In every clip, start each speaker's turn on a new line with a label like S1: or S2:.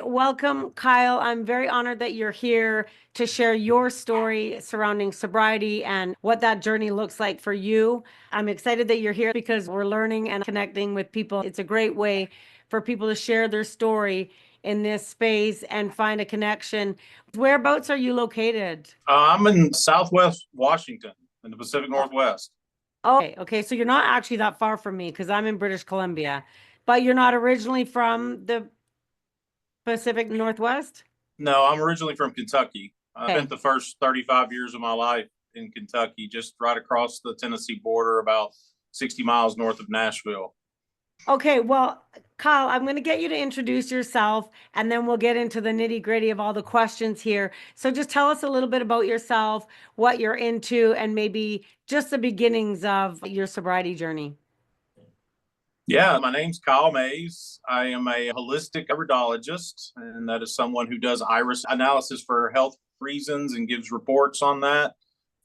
S1: Welcome, Kyle. I'm very honored that you're here to share your story surrounding sobriety and what that journey looks like for you. I'm excited that you're here because we're learning and connecting with people. It's a great way for people to share their story in this space and find a connection. Whereabouts are you located?
S2: I'm in Southwest Washington in the Pacific
S1: Oh,
S2: Northwest.
S1: okay. So you're not actually that far from me because I'm in British Columbia, but you're not originally from the Pacific Northwest?
S2: No, I'm originally from Kentucky. I spent
S1: Okay.
S2: the first 35 years of my life in Kentucky, just right across the Tennessee border, about 60 miles north of Nashville.
S1: Okay, well, Kyle, I'm going to get you to introduce yourself and then we'll get into the nitty-gritty of all the questions here. So just tell us a little bit about yourself, what you're into, and maybe just the beginnings of your sobriety journey.
S2: Yeah, my name's Kyle Mays. I am a holistic iridologist, and that is someone who does iris analysis for health reasons and gives reports on that.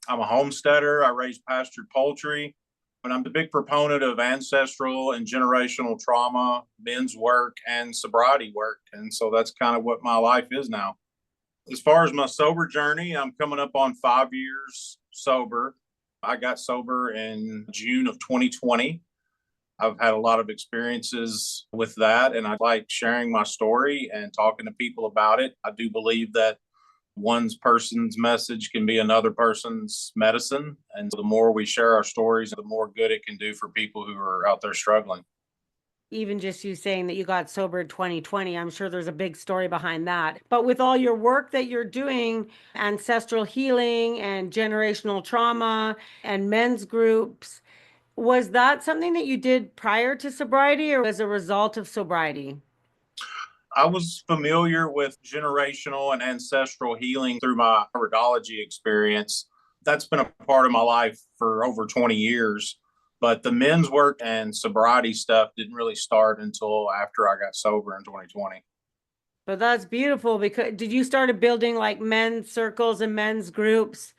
S2: I'm a homesteader. I raise pastured poultry. And I'm a big proponent of ancestral and generational trauma, men's work, and sobriety work. And so that's kind of what my life is now. As far as my sober journey, I'm coming up on 5 years sober. I got sober in June of 2020. I've had a lot of experiences with that, and I like sharing my story and talking to people about it. I do believe that one person's message can be another person's medicine. And the more we share our stories, the more good it can do for people who are out there struggling.
S1: Even just you saying that you got sober in 2020, I'm sure there's a big story behind that. But with all your work that you're doing, ancestral healing and generational trauma and men's groups, was that something that you did prior to sobriety or as a result of sobriety?
S2: I was familiar with generational and ancestral healing through my iridology experience. That's been a part of my life for over 20 years. But the men's work and sobriety stuff didn't really start until after I got sober in 2020.
S1: But that's beautiful because did you started building like men's circles and men's groups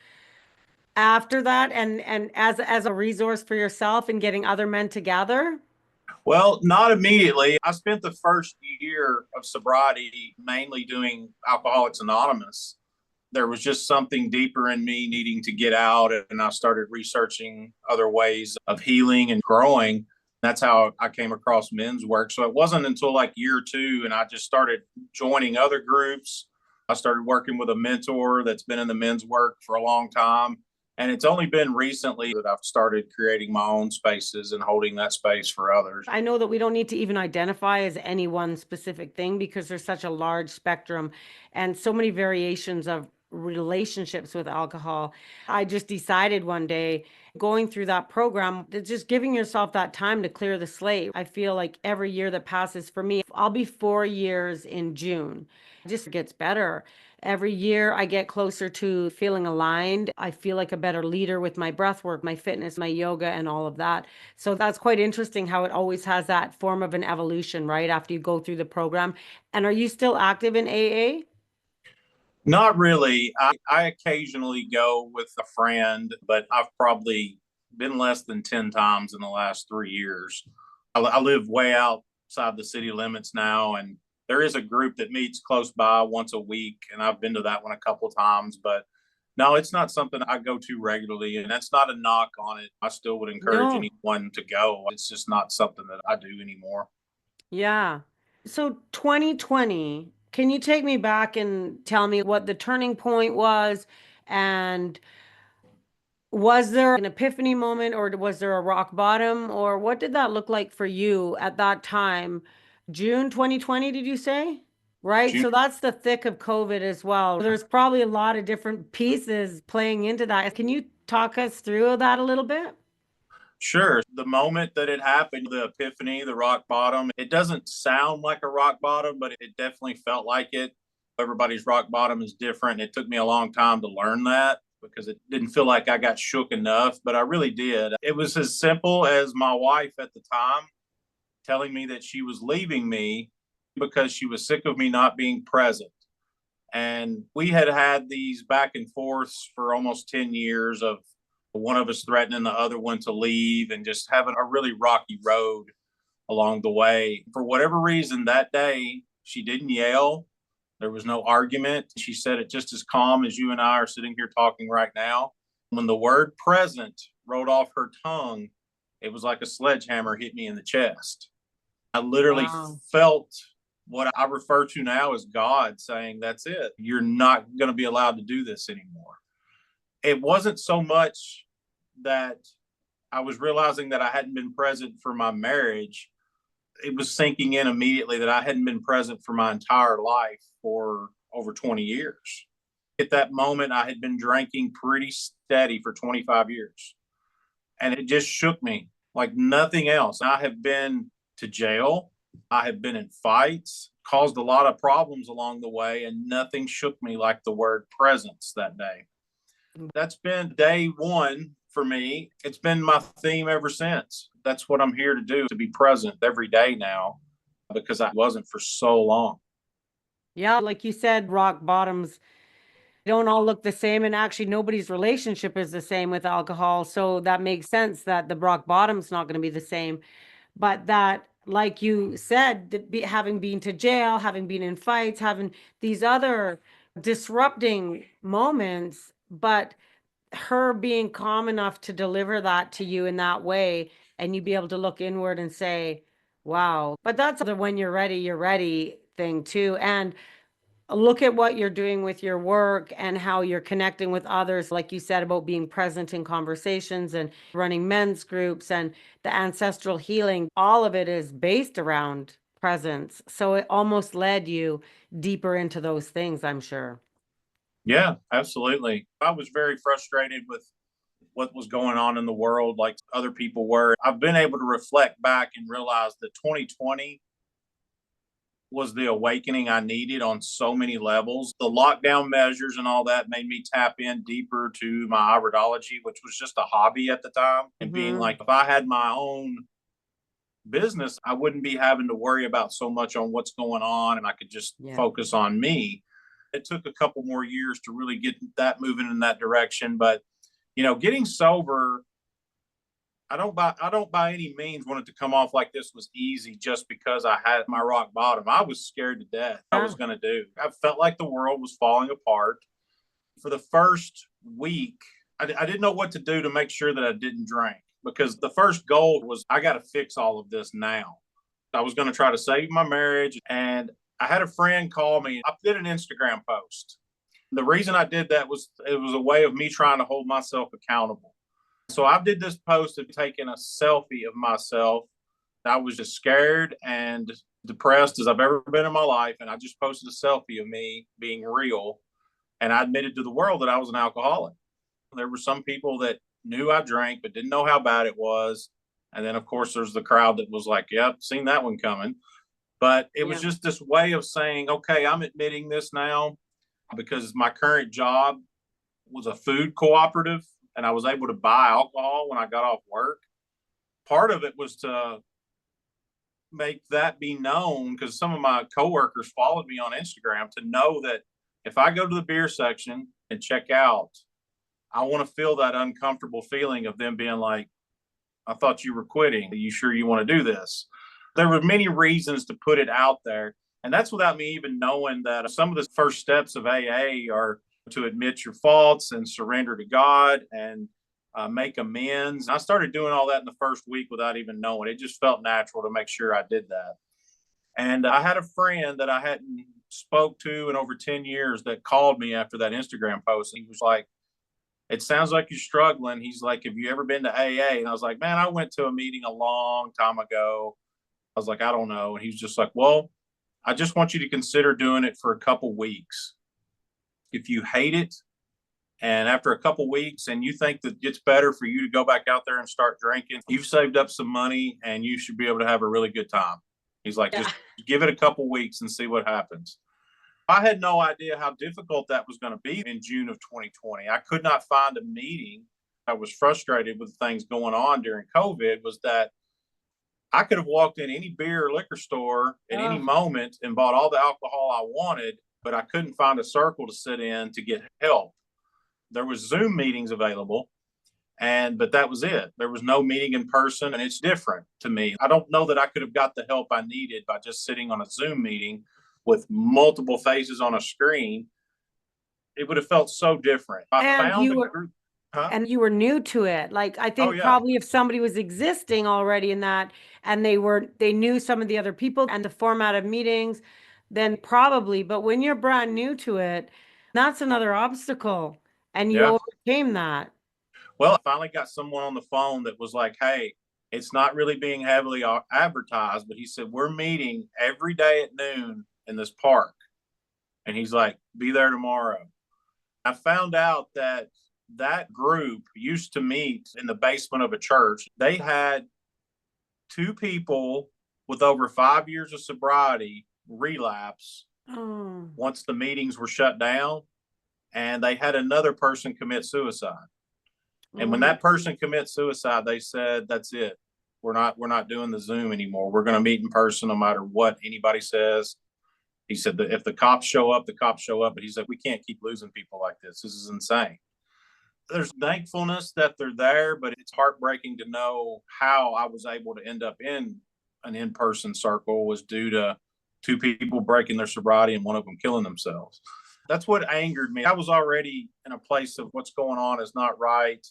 S1: after that and as a resource for yourself and getting other men together?
S2: Well, not immediately. I spent the first year of sobriety mainly doing Alcoholics Anonymous. There was just something deeper in me needing to get out, and I started researching other ways of healing and growing. That's how I came across men's work. So it wasn't until like year two, and I just started joining other groups. I started working with a mentor that's been in the men's work for a long time. And it's only been recently that I've started creating my own spaces and holding that space for others.
S1: I know that we don't need to even identify as any one specific thing because there's such a large spectrum and so many variations of relationships with alcohol. I just decided one day going through that program, just giving yourself that time to clear the slate. I feel like every year that passes for me, I'll be 4 years in June. It just gets better. Every year I get closer to feeling aligned. I feel like a better leader with my breath work, my fitness, my yoga, and all of that. So that's quite interesting how it always has that form of an evolution, right? After you go through the program. And are you still active in AA?
S2: Not really. I occasionally go with a friend, but I've probably been less than 10 times in the last 3 years. I live way outside the city limits now, and there is a group that meets close by once a week, and I've been to that one a couple of times, but no, it's not something I go to regularly, and that's not a knock on it. I still would encourage
S1: No.
S2: anyone to go. It's just not something that I do anymore.
S1: Yeah. So 2020, can you take me back and tell me what the turning point was? And was there an epiphany moment or was there a rock bottom? Or what did that look like for you at that time? June 2020, did you say? Right.
S2: June.
S1: So that's the thick of COVID as well. There's probably a lot of different pieces playing into that. Can you talk us through that a little bit?
S2: Sure. The moment that it happened, the epiphany, the rock bottom, it doesn't sound like a rock bottom, but it definitely felt like it. Everybody's rock bottom is different. It took me a long time to learn that because it didn't feel like I got shook enough, but I really did. It was as simple as my wife at the time telling me that she was leaving me because she was sick of me not being present. And we had had these back and forths for almost 10 years of one of us threatening the other one to leave and just having a really rocky road along the way. For whatever reason, that day, She didn't yell. There was no argument. She said it just as calm as you and I are sitting here talking right now. When the word present rolled off her tongue, it was like a sledgehammer hit me in the chest. I literally
S1: Wow.
S2: felt what I refer to now as God saying, that's it. You're not going to be allowed to do this anymore. It wasn't so much that I was realizing that I hadn't been present for my marriage. It was sinking in immediately that I hadn't been present for my entire life for over 20 years. At that moment, I had been drinking pretty steady for 25 years. And it just shook me like nothing else. I have been to jail. I have been in fights, caused a lot of problems along the way, and nothing shook me like the word presence that day. That's been day one for me. It's been my theme ever since. That's what I'm here to do, to be present every day now, because I wasn't for so long.
S1: Yeah, like you said, rock bottoms don't all look the same. And actually, nobody's relationship is the same with alcohol. So that makes sense that the rock bottom's not going to be the same. But that, like you said, having been to jail, having been in fights, having these other disrupting moments, but her being calm enough to deliver that to you in that way, and you be able to look inward and say, wow. But that's the when you're ready thing too. And look at what you're doing with your work and how you're connecting with others, like you said, about being present in conversations and running men's groups and the ancestral healing. All of it is based around presence. So it almost led you deeper into those things, I'm sure.
S2: Yeah, absolutely. I was very frustrated with what was going on in the world, like other people were. I've been able to reflect back and realize that 2020 was the awakening I needed on so many levels. The lockdown measures and all that made me tap in deeper to my iridology, which was just a hobby at the time. And being
S1: Mm-hmm.
S2: like, if I had my own business, I wouldn't be having to worry about so much on what's going on and I could just
S1: Yeah.
S2: focus on me. It took a couple more years to really get that moving in that direction. But, getting sober, I don't by any means want it to come off like this was easy just because I had my rock bottom. I was scared to death. I was
S1: Yeah.
S2: going to do. I felt like the world was falling apart. For the first week, I didn't know what to do to make sure that I didn't drink, because the first goal was I got to fix all of this now. I was going to try to save my marriage. And I had a friend call me. I did an Instagram post. The reason I did that was it was a way of me trying to hold myself accountable. So I did this post of taking a selfie of myself. I was as scared and depressed as I've ever been in my life. And I just posted a selfie of me being real. And I admitted to the world that I was an alcoholic. There were some people that knew I drank, but didn't know how bad it was. And then, of course, there's the crowd that was like, yep, seen that one coming. But it was
S1: Yeah.
S2: just this way of saying, okay, I'm admitting this now, because my current job was a food cooperative and I was able to buy alcohol when I got off work. Part of it was to make that be known, because some of my coworkers followed me on Instagram, to know that if I go to the beer section and check out, I want to feel that uncomfortable feeling of them being like, I thought you were quitting. Are you sure you want to do this? There were many reasons to put it out there. And that's without me even knowing that some of the first steps of AA are to admit your faults and surrender to God and make amends. I started doing all that in the first week without even knowing. It just felt natural to make sure I did that. And I had a friend that I hadn't spoke to in over 10 years that called me after that Instagram post. He was like, it sounds like you're struggling. He's like, have you ever been to AA? And I was like, man, I went to a meeting a long time ago. I was like, I don't know. And he was just like, well, I just want you to consider doing it for a couple weeks. If you hate it, and after a couple weeks and you think that it's better for you to go back out there and start drinking, you've saved up some money and you should be able to have a really good time. He's like,
S1: Yeah.
S2: just give it a couple weeks and see what happens. I had no idea how difficult that was going to be in June of 2020. I could not find a meeting. I was frustrated with things going on during COVID, was that I could have walked in any beer or liquor store at any
S1: Oh,
S2: moment and bought all the alcohol I wanted, but I couldn't find a circle to sit in to get help. There was Zoom meetings available, but that was it. There was no meeting in person, and it's different to me. I don't know that I could have got the help I needed by just sitting on a Zoom meeting with multiple faces on a screen, it would have felt so different. I
S1: And
S2: found a
S1: you were
S2: group. Huh?
S1: and you were new to it. Like I
S2: Oh
S1: think
S2: yeah.
S1: probably if somebody was existing already in that and they knew some of the other people and the format of meetings, then probably, but when you're brand new to it, that's another obstacle and you
S2: Yeah.
S1: overcame that.
S2: Well, I finally got someone on the phone that was like, hey, it's not really being heavily advertised, but he said, we're meeting every day at noon in this park. And he's like, be there tomorrow. I found out that that group used to meet in the basement of a church. They had two people with over 5 years of sobriety relapse
S1: Oh.
S2: once the meetings were shut down, and they had another person commit suicide. And
S1: Oh
S2: when
S1: my
S2: that person
S1: goodness.
S2: commits suicide, they said, "That's it. We're not doing the Zoom anymore. We're going to meet in person, no matter what anybody says." He said that if the cops show up, the cops show up. But he said we can't keep losing people like this. This is insane. There's thankfulness that they're there, but it's heartbreaking to know how I was able to end up in an in-person circle was due to two people breaking their sobriety and one of them killing themselves. That's what angered me. I was already in a place of what's going on is not right.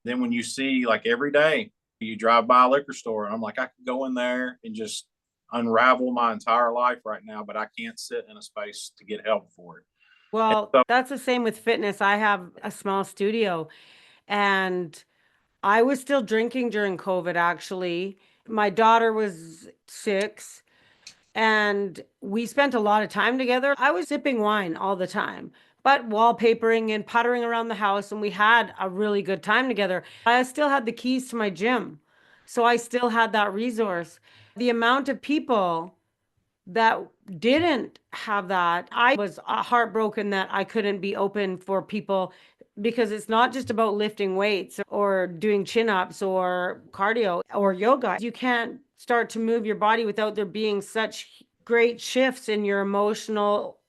S2: Then when you see like every day you drive by a liquor store and I'm like, I could go in there and just unravel my entire life right now, but I can't sit in a space to get help for it. And
S1: Well,
S2: so
S1: that's the same with fitness. I have a small studio and I was still drinking during COVID, actually. My daughter was 6 and we spent a lot of time together. I was sipping wine all the time, but wallpapering and puttering around the house, and we had a really good time together. I still had the keys to my gym, so I still had that resource. The amount of people that didn't have that, I was heartbroken that I couldn't be open for people because it's not just about lifting weights or doing chin ups or cardio or yoga. You can't start to move your body without there being such great shifts in your emotional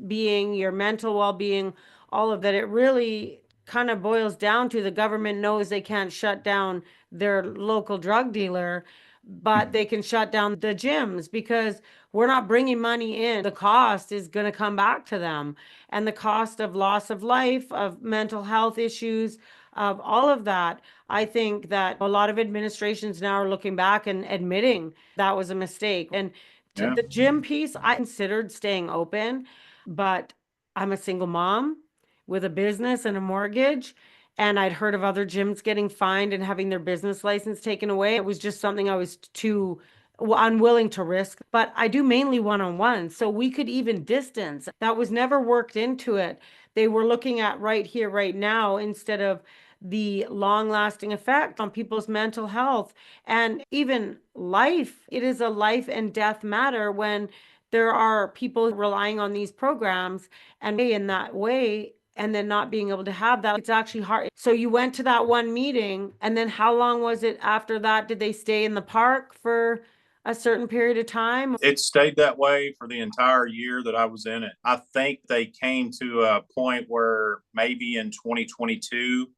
S1: being, your mental well being, all of that. It really kind of boils down to the government knows they can't shut down their local drug dealer, but they can shut down the gyms because we're not bringing money in. The cost is going to come back to them. And the cost of loss of life, of mental health issues, of all of that. I think that a lot of administrations now are looking back and admitting that was a mistake. And to
S2: yeah,
S1: the gym piece, I considered staying open, but I'm a single mom with a business and a mortgage. And I'd heard of other gyms getting fined and having their business license taken away. It was just something I was too unwilling to risk. But I do mainly one-on-one. So we could even distance. That was never worked into it. They were looking at right here, right now, instead of the long-lasting effect on people's mental health and even life. It is a life and death matter when there are people relying on these programs and in that way and then not being able to have that. It's actually hard. So you went to that one meeting, and then how long was it after that? Did they stay in the park for a certain period of time?
S2: it stayed that way for the entire year that I was in it. I think they came to a point where maybe in 2022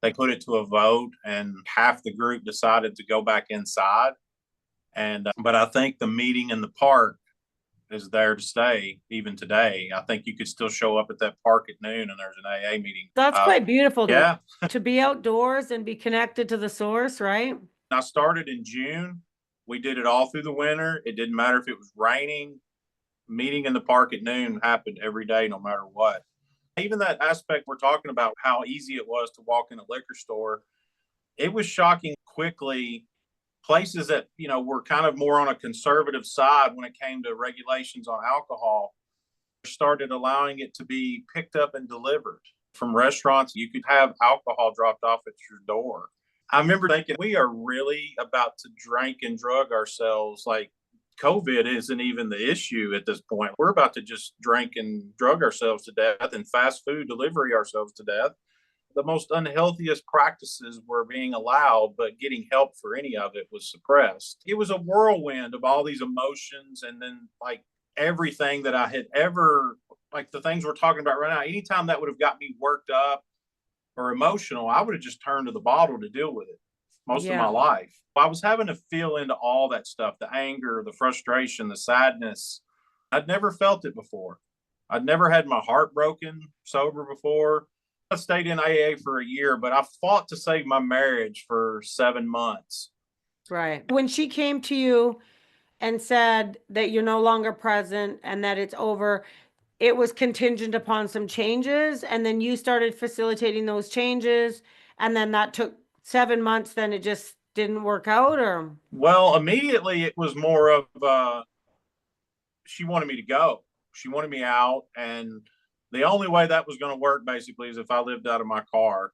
S2: they put it to a vote and half the group decided to go back inside. And but I think the meeting in the park is there to stay even today. I think you could still show up at that park at noon and there's an AA meeting.
S1: That's quite beautiful
S2: Yeah,
S1: to be outdoors and be connected to the source, right?
S2: I started in June. We did it all through the winter. It didn't matter if it was raining. Meeting in the park at noon happened every day, no matter what. Even that aspect we're talking about, how easy it was to walk in a liquor store, it was shocking quickly. Places that, were kind of more on a conservative side when it came to regulations on alcohol started allowing it to be picked up and delivered from restaurants. You could have alcohol dropped off at your door. I remember thinking, we are really about to drink and drug ourselves. Like, COVID isn't even the issue at this point. We're about to just drink and drug ourselves to death and fast food delivery ourselves to death. The most unhealthiest practices were being allowed, but getting help for any of it was suppressed. It was a whirlwind of all these emotions. And then, like, everything that I had ever, like the things we're talking about right now, anytime that would have got me worked up or emotional, I would have just turned to the bottle to deal with it most of my
S1: Yeah.
S2: life. I was having to feel into all that stuff, the anger, the frustration, the sadness, I'd never felt it before. I'd never had my heart broken sober before. I stayed in AA for a year, but I fought to save my marriage for 7 months.
S1: Right. When she came to you and said that you're no longer present and that it's over, it was contingent upon some changes, and then you started facilitating those changes, and then that took 7 months, then it just didn't work out, or?
S2: Well, immediately it was more of she wanted me to go. She wanted me out. And the only way that was going to work basically is if I lived out of my car,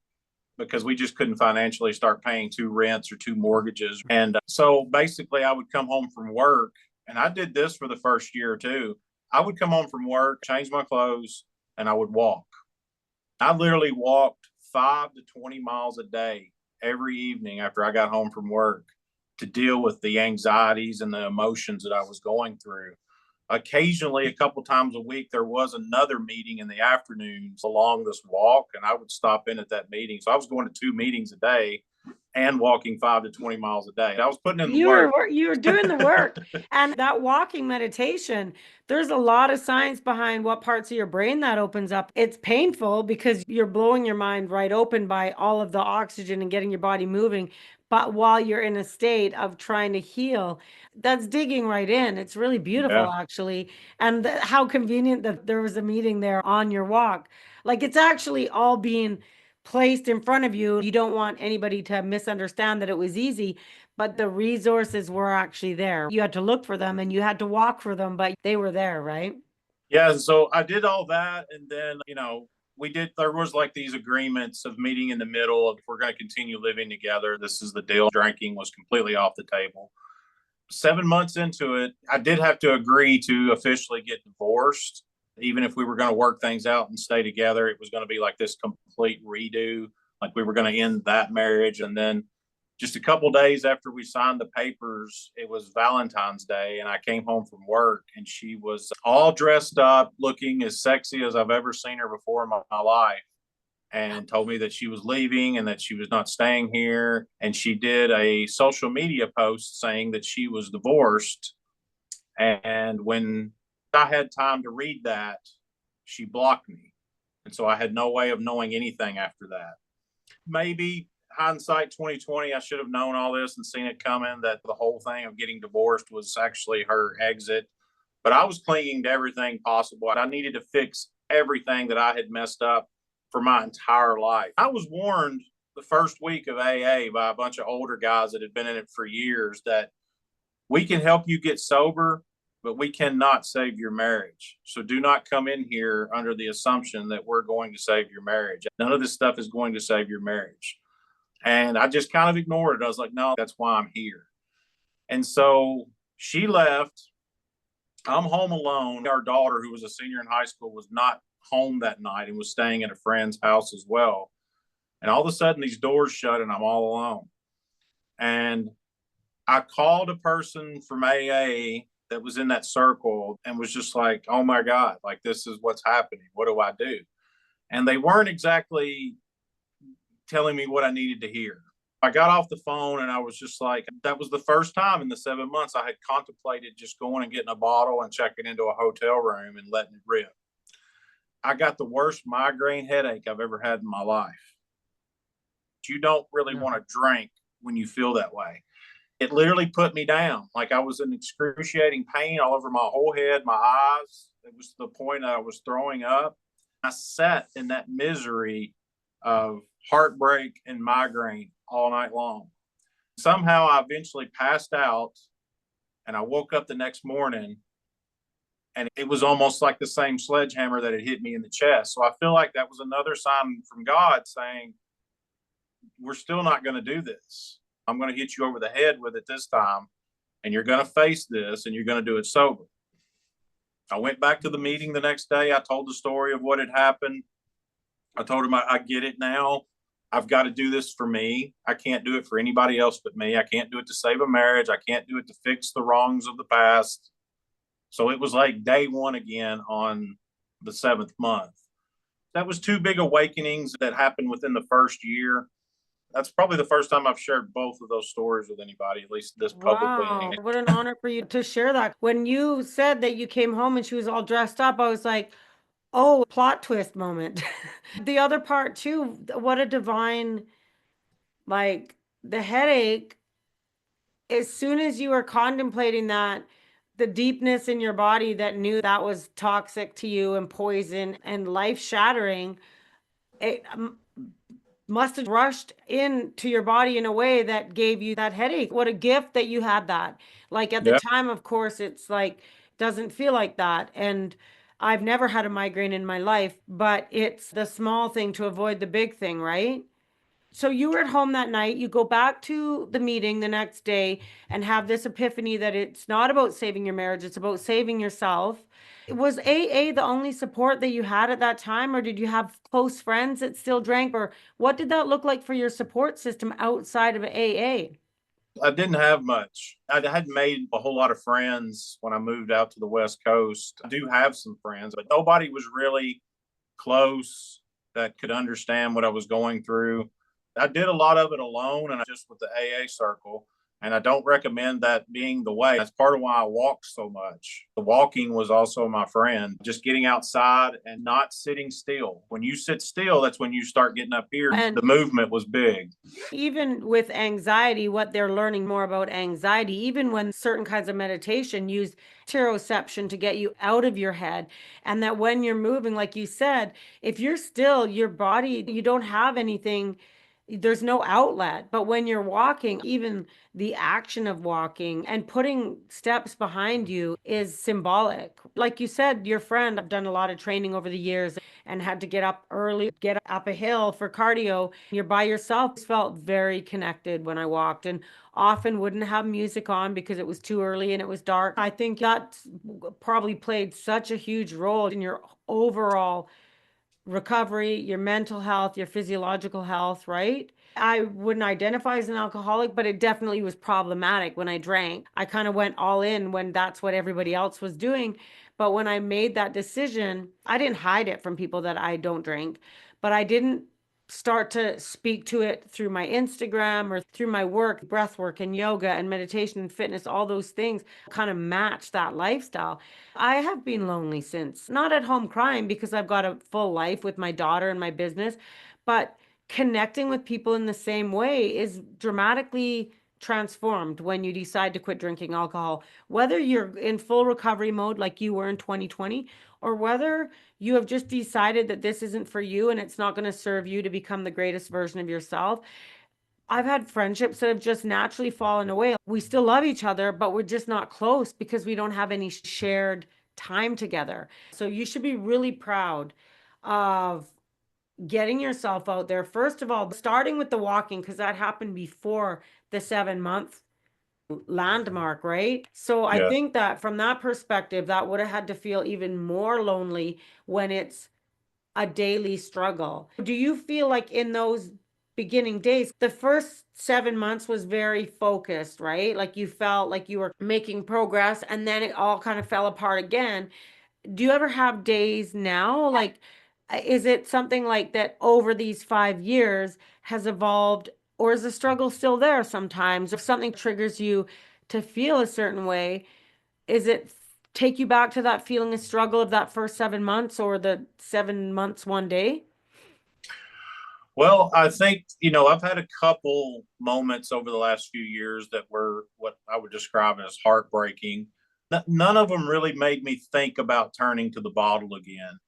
S2: because we just couldn't financially start paying two rents or two mortgages. And so basically, I would come home from work, and I did this for the first year or two. I would come home from work, change my clothes, and I would walk. I literally walked 5 to 20 miles a day every evening after I got home from work to deal with the anxieties and the emotions that I was going through. Occasionally, a couple times a week, there was another meeting in the afternoons along this walk, and I would stop in at that meeting. So I was going to two meetings a day and walking 5 to 20 miles a day. I was putting in the work.
S1: You were doing the work. And that walking meditation, there's a lot of science behind what parts of your brain that opens up. It's painful because you're blowing your mind right open by all of the oxygen and getting your body moving. But while you're in a state of trying to heal, that's digging right in. It's really beautiful,
S2: Yeah.
S1: actually. And how convenient that there was a meeting there on your walk. Like it's actually all being placed in front of you. You don't want anybody to misunderstand that it was easy, but the resources were actually there. You had to look for them and you had to walk for them, but they were there, right?
S2: Yeah. So I did all that. And then, there was like these agreements of meeting in the middle. If we're going to continue living together, this is the deal. Drinking was completely off the table. 7 months into it, I did have to agree to officially get divorced. Even if we were going to work things out and stay together, it was going to be like this complete redo. Like we were going to end that marriage. And then just a couple days after we signed the papers, it was Valentine's Day. And I came home from work and she was all dressed up, looking as sexy as I've ever seen her before in my life, and told me that she was leaving and that she was not staying here. And she did a social media post saying that she was divorced. And when I had time to read that, she blocked me. And so I had no way of knowing anything after that. Maybe hindsight 2020, I should have known all this and seen it coming, that the whole thing of getting divorced was actually her exit. But I was clinging to everything possible. I needed to fix everything that I had messed up for my entire life. I was warned the first week of AA by a bunch of older guys that had been in it for years that we can help you get sober, but we cannot save your marriage. So do not come in here under the assumption that we're going to save your marriage. None of this stuff is going to save your marriage. And I just kind of ignored it. I was like, no, that's why I'm here. And so she left. I'm home alone. Our daughter, who was a senior in high school, was not home that night and was staying at a friend's house as well. And all of a sudden, these doors shut and I'm all alone. And I called a person from AA that was in that circle and was just like, oh my God, like this is what's happening. What do I do? And they weren't exactly telling me what I needed to hear. I got off the phone and I was just like, that was the first time in the 7 months I had contemplated just going and getting a bottle and checking into a hotel room and letting it rip. I got the worst migraine headache I've ever had in my life. You don't really want to drink when you feel that way. It literally put me down. Like I was in excruciating pain all over my whole head, my eyes. It was to the point that I was throwing up. I sat in that misery of heartbreak and migraine all night long. Somehow I eventually passed out and I woke up the next morning and it was almost like the same sledgehammer that had hit me in the chest. So I feel like that was another sign from God saying, we're still not going to do this. I'm going to hit you over the head with it this time, and you're going to face this, and you're going to do it sober. I went back to the meeting the next day. I told the story of what had happened. I told him, I get it now. I've got to do this for me. I can't do it for anybody else but me. I can't do it to save a marriage. I can't do it to fix the wrongs of the past. So it was like day one again on the 7th month. That was two big awakenings that happened within the first year. That's probably the first time I've shared both of those stories with anybody, at least this publicly.
S1: Wow, what an honor for you to share that. When you said that you came home and she was all dressed up, I was like, oh, plot twist moment. The other part too, what a divine, like the headache, as soon as you were contemplating that, the deepness in your body that knew that was toxic to you and poison and life shattering, it must have rushed into your body in a way that gave you that headache. What a gift that you had that. Like at the
S2: Yeah.
S1: time, of course, it's like, doesn't feel like that. And I've never had a migraine in my life, but it's the small thing to avoid the big thing, right? So you were at home that night, you go back to the meeting the next day and have this epiphany that it's not about saving your marriage, it's about saving yourself. Was AA the only support that you had at that time, or did you have close friends that still drank, or what did that look like for your support system outside of AA?
S2: I didn't have much. I hadn't made a whole lot of friends when I moved out to the West Coast. I do have some friends, but nobody was really close that could understand what I was going through. I did a lot of it alone and just with the AA circle. And I don't recommend that being the way. That's part of why I walked so much. The walking was also my friend, just getting outside and not sitting still. When you sit still, that's when you start getting up here.
S1: And
S2: The movement was big.
S1: even with anxiety, what they're learning more about anxiety, even when certain kinds of meditation use interoception to get you out of your head, and that when you're moving, like you said, if you're still, your body, you don't have anything, there's no outlet. But when you're walking, even the action of walking and putting steps behind you is symbolic. Like you said, your friend, I've done a lot of training over the years and had to get up early, get up a hill for cardio. You're by yourself. I felt very connected when I walked and often wouldn't have music on because it was too early and it was dark. I think that probably played such a huge role in your overall recovery, your mental health, your physiological health, right? I wouldn't identify as an alcoholic, but it definitely was problematic when I drank. I kind of went all in when that's what everybody else was doing. But when I made that decision, I didn't hide it from people that I don't drink, but I didn't start to speak to it through my Instagram or through my work, breath work and yoga and meditation and fitness, all those things kind of match that lifestyle. I have been lonely since, not at home crying because I've got a full life with my daughter and my business, but connecting with people in the same way is dramatically transformed when you decide to quit drinking alcohol, whether you're in full recovery mode like you were in 2020, or whether you have just decided that this isn't for you and it's not going to serve you to become the greatest version of yourself. I've had friendships that have just naturally fallen away. We still love each other, but we're just not close because we don't have any shared time together. So you should be really proud of getting yourself out there. First of all, starting with the walking, because that happened before the 7 month landmark, right? So I
S2: Yeah.
S1: think that from that perspective, that would have had to feel even more lonely when it's a daily struggle. Do you feel like in those beginning days, the first 7 months was very focused, right? Like you felt like you were making progress and then it all kind of fell apart again. Do you ever have days now? Like, is it something like that over these 5 years has evolved, or is the struggle still there sometimes? If something triggers you to feel a certain way, is it take you back to that feeling of struggle of that first 7 months or the 7 months one day?
S2: Well, I think, I've had a couple moments over the last few years that were what I would describe as heartbreaking. None of them really made me think about turning to the bottle again.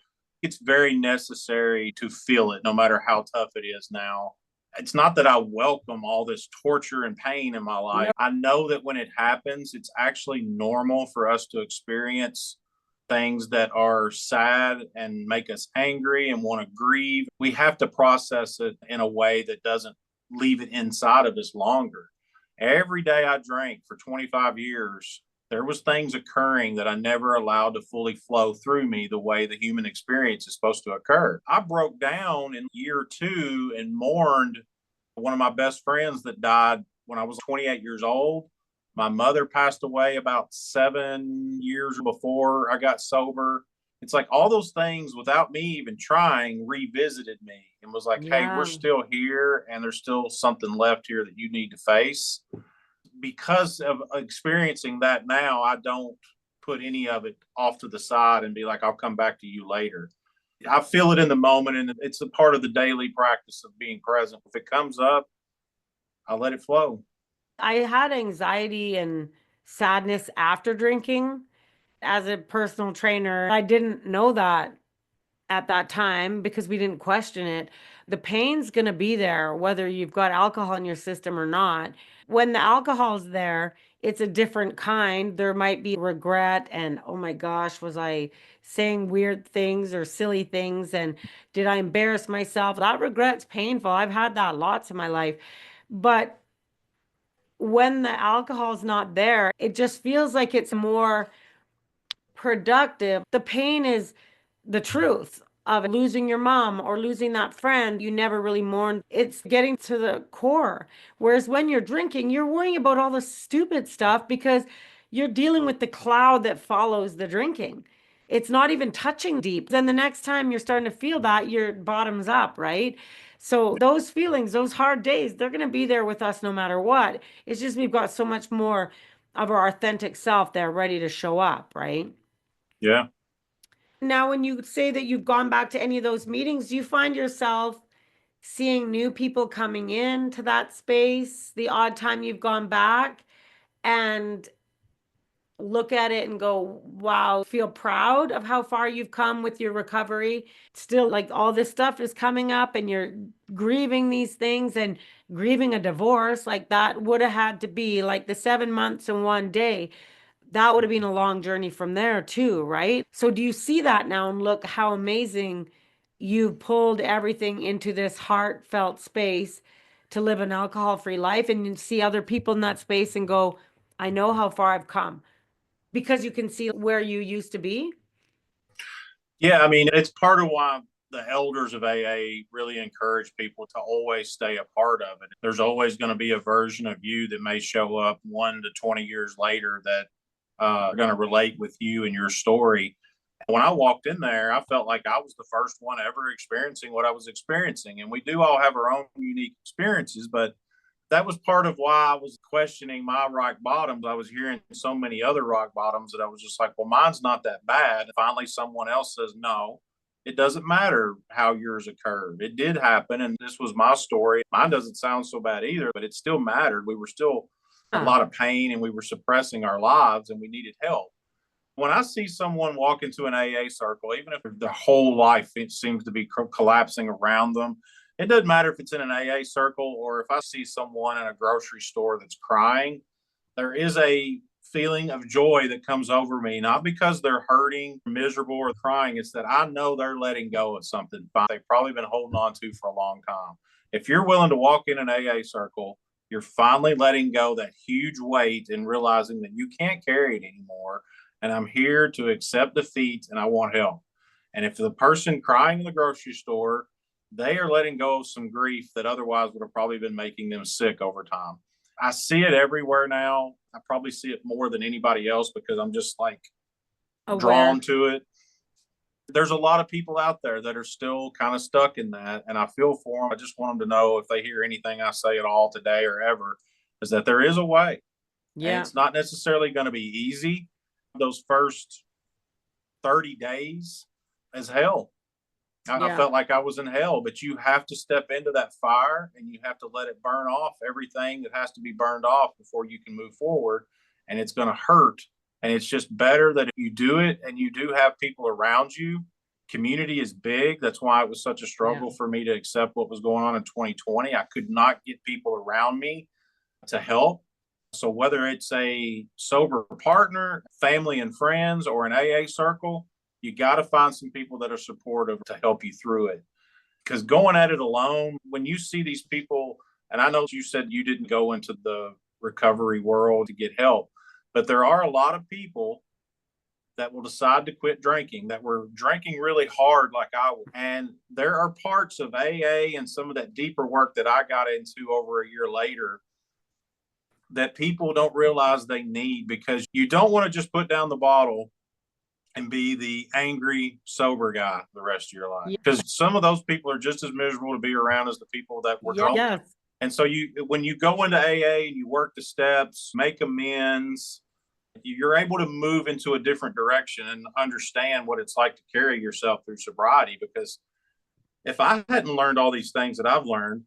S2: It's very necessary to feel it, no matter how tough it is now. It's not that I welcome all this torture and pain in my life.
S1: No.
S2: I know that when it happens, it's actually normal for us to experience things that are sad and make us angry and want to grieve. We have to process it in a way that doesn't leave it inside of us longer. Every day I drank for 25 years, there was things occurring that I never allowed to fully flow through me the way the human experience is supposed to occur. I broke down in year two and mourned one of my best friends that died when I was 28 years old. My mother passed away about 7 years before I got sober. It's like all those things without me even trying revisited me and was like, hey, we're
S1: Yeah.
S2: still here and there's still something left here that you need to face. Because of experiencing that now, I don't put any of it off to the side and be like, I'll come back to you later. I feel it in the moment, and it's a part of the daily practice of being present. If it comes up, I let it flow.
S1: I had anxiety and sadness after drinking as a personal trainer. I didn't know that at that time because we didn't question it. The pain's going to be there whether you've got alcohol in your system or not. When the alcohol's there, it's a different kind. There might be regret and, oh my gosh, was I saying weird things or silly things? And did I embarrass myself? That regret's painful. I've had that lots in my life. But when the alcohol's not there, it just feels like it's more productive. The pain is the truth of losing your mom or losing that friend you never really mourned. It's getting to the core. Whereas when you're drinking, you're worrying about all the stupid stuff because you're dealing with the cloud that follows the drinking. It's not even touching deep. Then the next time you're starting to feel that, your bottom's up, right? So those feelings, those hard days, they're going to be there with us no matter what. It's just we've got so much more of our authentic self there ready to show up, right?
S2: Yeah.
S1: Now, when you say that you've gone back to any of those meetings, do you find yourself seeing new people coming into that space the odd time you've gone back and look at it and go, wow, feel proud of how far you've come with your recovery? Still, like all this stuff is coming up and you're grieving these things and grieving a divorce, like that would have had to be like the 7 months and one day. That would have been a long journey from there too, right? So do you see that now and look how amazing you pulled everything into this heartfelt space to live an alcohol-free life and you see other people in that space and go, I know how far I've come because you can see where you used to be?
S2: Yeah. I mean, it's part of why the elders of AA really encourage people to always stay a part of it. There's always going to be a version of you that may show up 1 to 20 years later that are going to relate with you and your story. When I walked in there, I felt like I was the first one ever experiencing what I was experiencing. And we do all have our own unique experiences, but that was part of why I was questioning my rock bottoms. I was hearing so many other rock bottoms that I was just like, well, mine's not that bad. Finally, someone else says, no, it doesn't matter how yours occurred. It did happen. And this was my story. Mine doesn't sound so bad either, but it still mattered. We were still a
S1: Yeah.
S2: lot of pain and we were suppressing our lives and we needed help. When I see someone walk into an AA circle, even if their whole life it seems to be collapsing around them, it doesn't matter if it's in an AA circle or if I see someone in a grocery store that's crying, there is a feeling of joy that comes over me, not because they're hurting, miserable, or crying. It's that I know they're letting go of something they've probably been holding on to for a long time. If you're willing to walk in an AA circle, you're finally letting go that huge weight and realizing that you can't carry it anymore. And I'm here to accept defeat and I want help. And if the person crying in the grocery store, they are letting go of some grief that otherwise would have probably been making them sick over time. I see it everywhere now. I probably see it more than anybody else because I'm just like
S1: Aware.
S2: drawn to it. There's a lot of people out there that are still kind of stuck in that, and I feel for them. I just want them to know if they hear anything I say at all today or ever, is that there is a way, and
S1: Yeah.
S2: it's not necessarily going to be easy. Those first 30 days is hell. I
S1: Yeah.
S2: felt like I was in hell, but you have to step into that fire and you have to let it burn off everything that has to be burned off before you can move forward. And it's going to hurt. And it's just better that you do it and you do have people around you. Community is big. That's why it was such a
S1: Yeah.
S2: struggle for me to accept what was going on in 2020. I could not get people around me to help. So whether it's a sober partner, family and friends, or an AA circle, you got to find some people that are supportive to help you through it. Because going at it alone, when you see these people, and I know you said you didn't go into the recovery world to get help, but there are a lot of people that will decide to quit drinking that were drinking really hard like I was. And there are parts of AA and some of that deeper work that I got into over a year later that people don't realize they need because you don't want to just put down the bottle and be the angry, sober guy the rest of your life.
S1: Yeah.
S2: Because some of those people are just as miserable to be around as the people that were drunk.
S1: Yes.
S2: And so when you go into AA and you work the steps, make amends, you're able to move into a different direction and understand what it's like to carry yourself through sobriety. Because if I hadn't learned all these things that I've learned,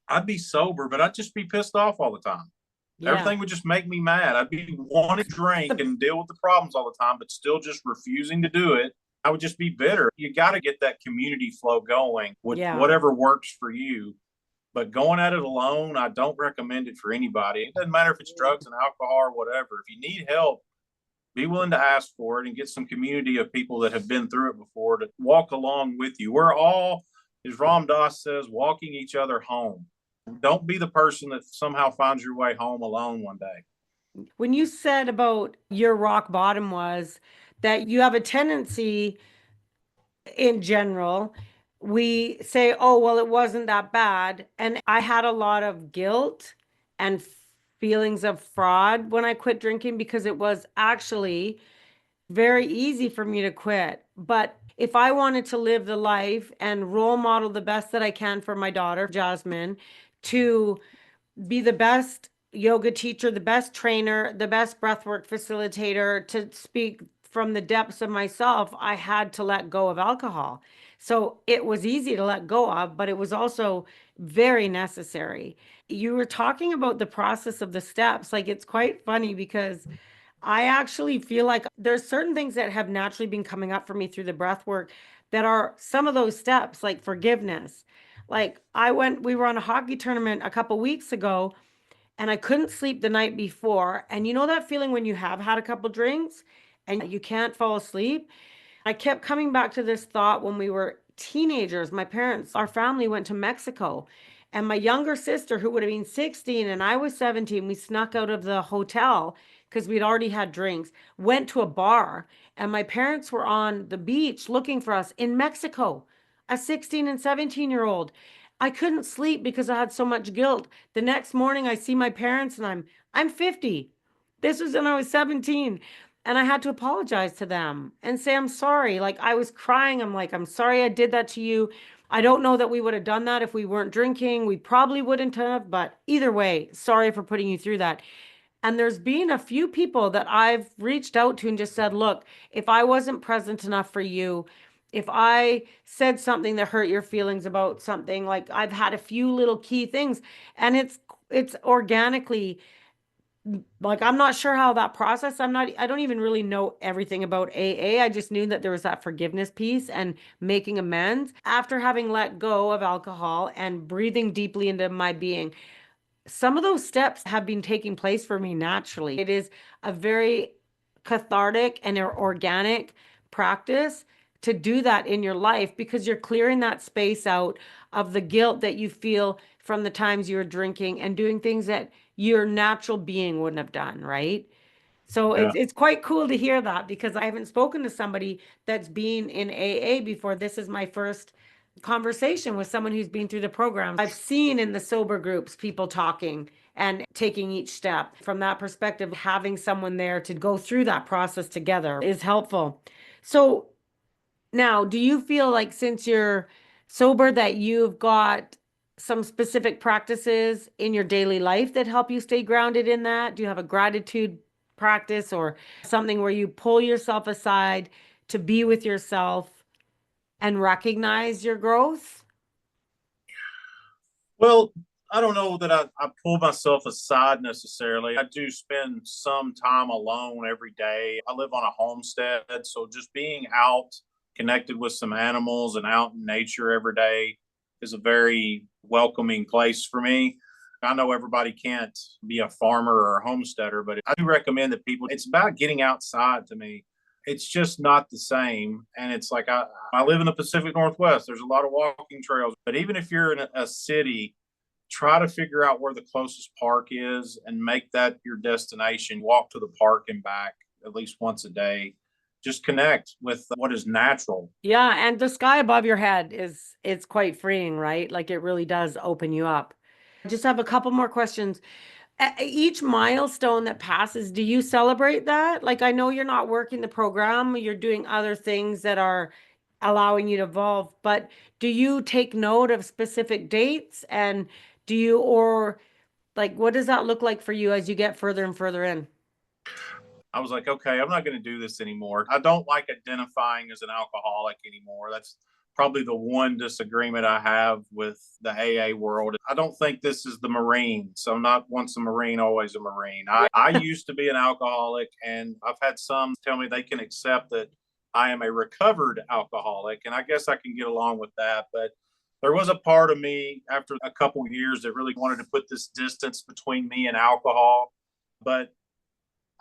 S2: I'd be sober, but I'd just be pissed off all the time.
S1: Yeah.
S2: Everything would just make me mad. I'd be wanting to drink and deal with the problems all the time, but still just refusing to do it. I would just be bitter. You got to get that community flow going with
S1: Yeah.
S2: whatever works for you. But going at it alone, I don't recommend it for anybody. It doesn't matter if it's drugs and alcohol or whatever. If you need help, be willing to ask for it and get some community of people that have been through it before to walk along with you. We're all, as Ram Dass says, walking each other home. Don't be the person that somehow finds your way home alone one day.
S1: When you said about your rock bottom was that you have a tendency in general, we say, oh, well, it wasn't that bad. And I had a lot of guilt and feelings of fraud when I quit drinking because it was actually very easy for me to quit. But if I wanted to live the life and role model the best that I can for my daughter, Jasmine, to be the best yoga teacher, the best trainer, the best breathwork facilitator, to speak from the depths of myself, I had to let go of alcohol. So it was easy to let go of, but it was also very necessary. You were talking about the process of the steps. Like it's quite funny because I actually feel like there's certain things that have naturally been coming up for me through the breath work that are some of those steps, like forgiveness. Like we were on a hockey tournament a couple weeks ago and I couldn't sleep the night before. And you know that feeling when you have had a couple drinks and you can't fall asleep? I kept coming back to this thought when we were teenagers. My parents, our family went to Mexico, and my younger sister, who would have been 16 and I was 17, we snuck out of the hotel because we'd already had drinks, went to a bar, and my parents were on the beach looking for us in Mexico, a 16 and 17-year-old. I couldn't sleep because I had so much guilt. The next morning I see my parents and I'm 50. This was when I was 17. And I had to apologize to them and say, I'm sorry. Like I was crying. I'm like, I'm sorry I did that to you. I don't know that we would have done that if we weren't drinking. We probably wouldn't have, but either way, sorry for putting you through that. And there's been a few people that I've reached out to and just said, look, if I wasn't present enough for you, if I said something that hurt your feelings about something, like I've had a few little key things and it's organically like I'm not sure how that process. I don't even really know everything about AA. I just knew that there was that forgiveness piece and making amends after having let go of alcohol and breathing deeply into my being. Some of those steps have been taking place for me naturally. It is a very cathartic and organic practice to do that in your life because you're clearing that space out of the guilt that you feel from the times you were drinking and doing things that your natural being wouldn't have done, right? So
S2: Yeah.
S1: it's quite cool to hear that because I haven't spoken to somebody that's been in AA before. This is my first conversation with someone who's been through the program. I've seen in the sober groups people talking and taking each step. From that perspective, having someone there to go through that process together is helpful. So now, do you feel like since you're sober that you've got some specific practices in your daily life that help you stay grounded in that? Do you have a gratitude practice or something where you pull yourself aside to be with yourself and recognize your growth?
S2: Well, I don't know that I pull myself aside necessarily. I do spend some time alone every day. I live on a homestead, so just being out, connected with some animals and out in nature every day is a very welcoming place for me. I know everybody can't be a farmer or a homesteader, but I do recommend that people, it's about getting outside to me. It's just not the same. And it's like I live in the Pacific Northwest. There's a lot of walking trails. But even if you're in a city, try to figure out where the closest park is and make that your destination. Walk to the park and back at least once a day. Just connect with what is natural.
S1: Yeah, and the sky above your head is it's quite freeing, right? Like it really does open you up. I just have a couple more questions. Each milestone that passes, do you celebrate that? Like, I know you're not working the program, you're doing other things that are allowing you to evolve, but do you take note of specific dates and do you, or like, what does that look like for you as you get further and further in?
S2: I was like, okay, I'm not going to do this anymore. I don't like identifying as an alcoholic anymore. That's probably the one disagreement I have with the AA world. I don't think this is the Marine. So I'm not once a Marine, always a Marine.
S1: Yeah.
S2: I used to be an alcoholic, and I've had some tell me they can accept that I am a recovered alcoholic. And I guess I can get along with that. But there was a part of me after a couple of years that really wanted to put this distance between me and alcohol. But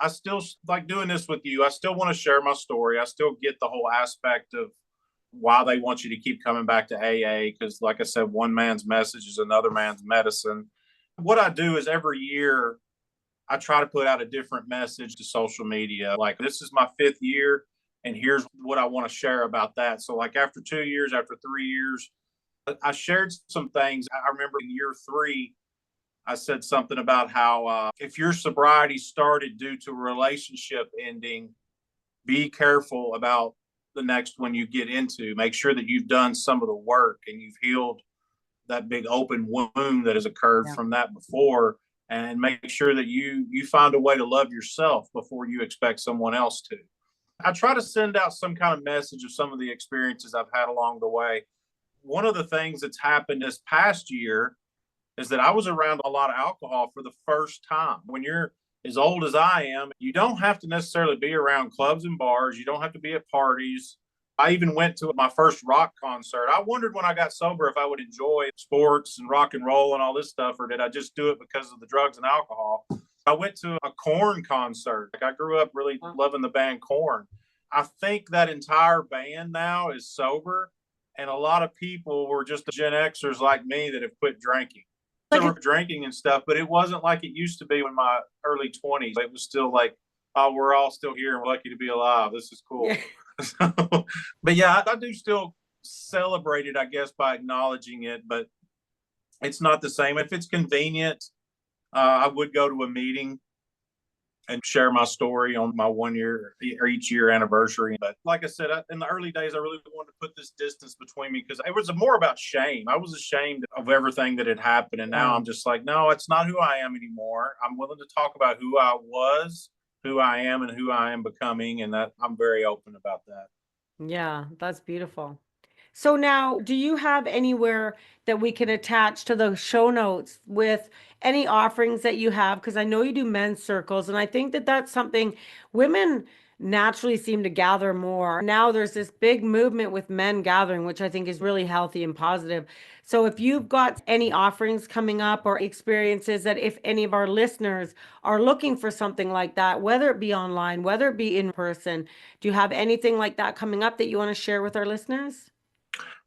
S2: I still like doing this with you. I still want to share my story. I still get the whole aspect of why they want you to keep coming back to AA because, like I said, one man's message is another man's medicine. What I do is every year I try to put out a different message to social media. Like, this is my fifth year, and here's what I want to share about that. So, like, after 2 years, after 3 years, I shared some things. I remember in year three, I said something about how if your sobriety started due to a relationship ending, be careful about the next one you get into. Make sure that you've done some of the work and you've healed that big open wound that has occurred
S1: Yeah.
S2: from that before, and make sure that you find a way to love yourself before you expect someone else to. I try to send out some kind of message of some of the experiences I've had along the way. One of the things that's happened this past year is that I was around a lot of alcohol for the first time. When you're as old as I am, you don't have to necessarily be around clubs and bars. You don't have to be at parties. I even went to my first rock concert. I wondered when I got sober if I would enjoy sports and rock and roll and all this stuff, or did I just do it because of the drugs and alcohol? I went to a Korn concert. Like, I grew up really loving the band Korn. I think that entire band now is sober, and a lot of people were just Gen Xers like me that have quit drinking. They were drinking and stuff, but it wasn't like it used to be in my early 20s. It was still like, oh, we're all still here and we're lucky to be alive. This is cool.
S1: Yeah.
S2: So, but yeah, I do still celebrate it, I guess, by acknowledging it, but it's not the same. If it's convenient, I would go to a meeting and share my story on my 1 year or each year anniversary. But like I said, in the early days, I really wanted to put this distance between me because it was more about shame. I was ashamed of everything that had happened. And now I'm just like, no, it's not who I am anymore. I'm willing to talk about who I was, who I am, and who I am becoming. And that I'm very open about that.
S1: Yeah, that's beautiful. So now, do you have anywhere that we can attach to the show notes with any offerings that you have? Because I know you do men's circles, and I think that that's something women naturally seem to gather more. Now there's this big movement with men gathering, which I think is really healthy and positive. So if you've got any offerings coming up or experiences that if any of our listeners are looking for something like that, whether it be online, whether it be in person, do you have anything like that coming up that you want to share with our listeners?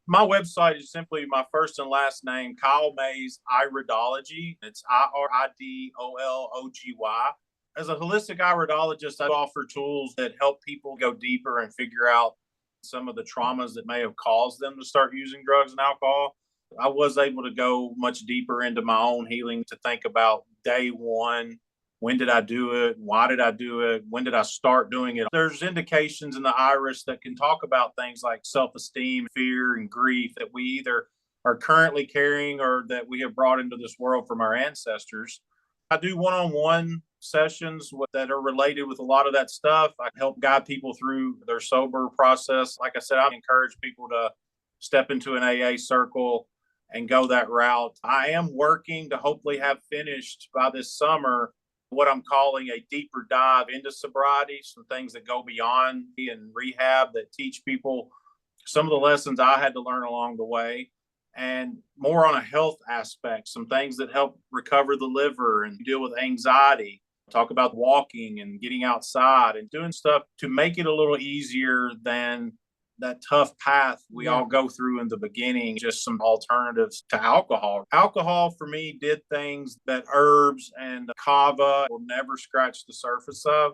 S2: My website is simply my first and last name, Kyle Mays Iridology. It's IRIDOLOGY. As a holistic iridologist, I offer tools that help people go deeper and figure out some of the traumas that may have caused them to start using drugs and alcohol. I was able to go much deeper into my own healing to think about day one. When did I do it? Why did I do it? When did I start doing it? There's indications in the iris that can talk about things like self-esteem, fear, and grief that we either are currently carrying or that we have brought into this world from our ancestors. I do one-on-one sessions that are related with a lot of that stuff. I help guide people through their sober process. Like I said, I encourage people to step into an AA circle and go that route. I am working to hopefully have finished by this summer what I'm calling a deeper dive into sobriety, some things that go beyond and rehab that teach people some of the lessons I had to learn along the way, and more on a health aspect, some things that help recover the liver and deal with anxiety. Talk about walking and getting outside and doing stuff to make it a little easier than that tough path we all go through in the beginning, just some alternatives to alcohol. Alcohol for me did things that herbs and kava will never scratch the surface of,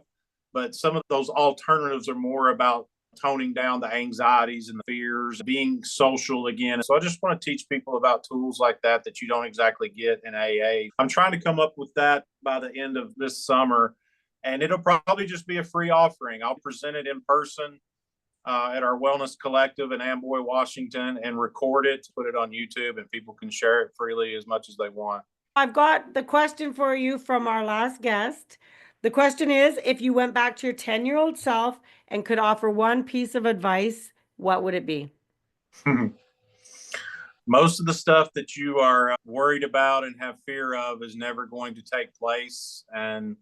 S2: but some of those alternatives are more about toning down the anxieties and the fears, being social again. So I just want to teach people about tools like that that you don't exactly get in AA. I'm trying to come up with that by the end of this summer, and it'll probably just be a free offering. I'll present it in person at our Wellness Collective in Amboy, Washington, and record it, put it on YouTube, and people can share it freely as much as they want.
S1: I've got the question for you from our last guest. The question is, if you went back to your 10-year-old self and could offer one piece of advice, what would it be?
S2: Most of the stuff that you are worried about and have fear of is never going to take place. And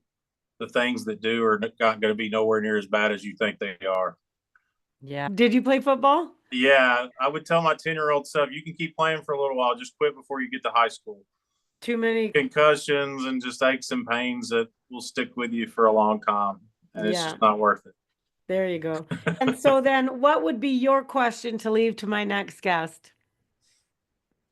S2: the things that do are not going to be nowhere near as bad as you think they are.
S1: Yeah. Did you play football?
S2: Yeah, I would tell my 10-year-old self, you can keep playing for a little while, just quit before you get to high school.
S1: Too many
S2: concussions and just aches and pains that will stick with you for a long time. And it's just not worth it.
S1: There you go. And so then what would be your question to leave to my next guest?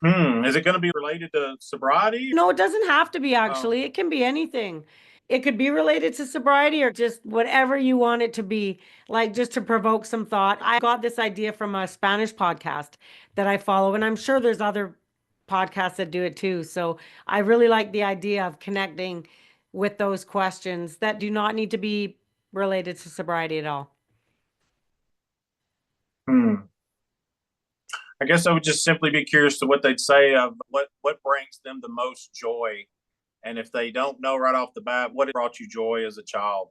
S2: Is it going to be related to sobriety?
S1: No, it doesn't have to be actually. It can be anything. It could be related to sobriety or just whatever you want it to be, like just to provoke some thought. I got this idea from a Spanish podcast that I follow, and I'm sure there's other podcasts that do it too. So I really like the idea of connecting with those questions that do not need to be related to sobriety at all.
S2: I guess I would just simply be curious to what they'd say of what brings them the most joy. And if they don't know right off the bat, what brought you joy as a child?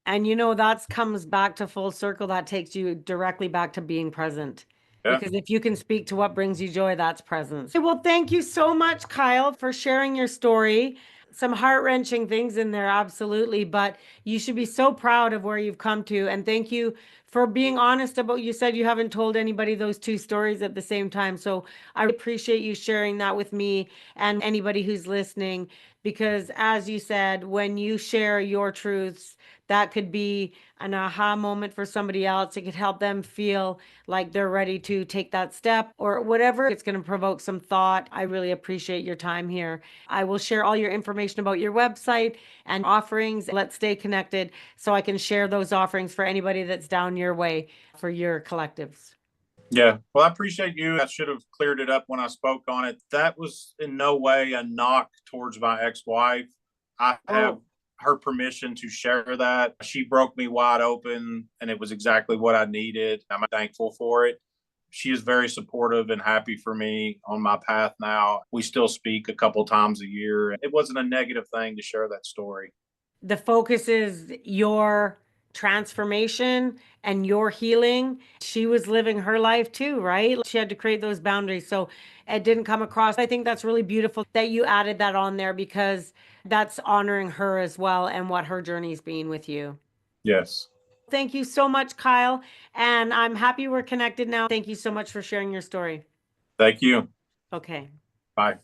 S1: And you know, that comes back to full circle. That takes you directly back to being present.
S2: Yeah.
S1: Because if you can speak to what brings you joy, that's presence. Well, thank you so much, Kyle, for sharing your story. Some heart-wrenching things in there, absolutely. But you should be so proud of where you've come to. And thank you for being honest about, you said you haven't told anybody those two stories at the same time. So I appreciate you sharing that with me and anybody who's listening. Because as you said, when you share your truths, that could be an aha moment for somebody else. It could help them feel like they're ready to take that step or whatever. It's going to provoke some thought. I really appreciate your time here. I will share all your information about your website and offerings. Let's stay connected so I can share those offerings for anybody that's down your way for your collectives.
S2: Yeah. Well, I appreciate you. I should have cleared it up when I spoke on it. That was in no way a knock towards my ex-wife. I have her permission to share that. She broke me wide open, and it was exactly what I needed. I'm thankful for it. She is very supportive and happy for me on my path now. We still speak a couple times a year. It wasn't a negative thing to share that story.
S1: The focus is your transformation and your healing. She was living her life too, right? She had to create those boundaries. So it didn't come across. I think that's really beautiful that you added that on there because that's honoring her as well and what her journey's been with you.
S2: Yes.
S1: Thank you so much, Kyle. And I'm happy we're connected now. Thank you so much for sharing your story.
S2: Thank you.
S1: Okay.
S2: Bye.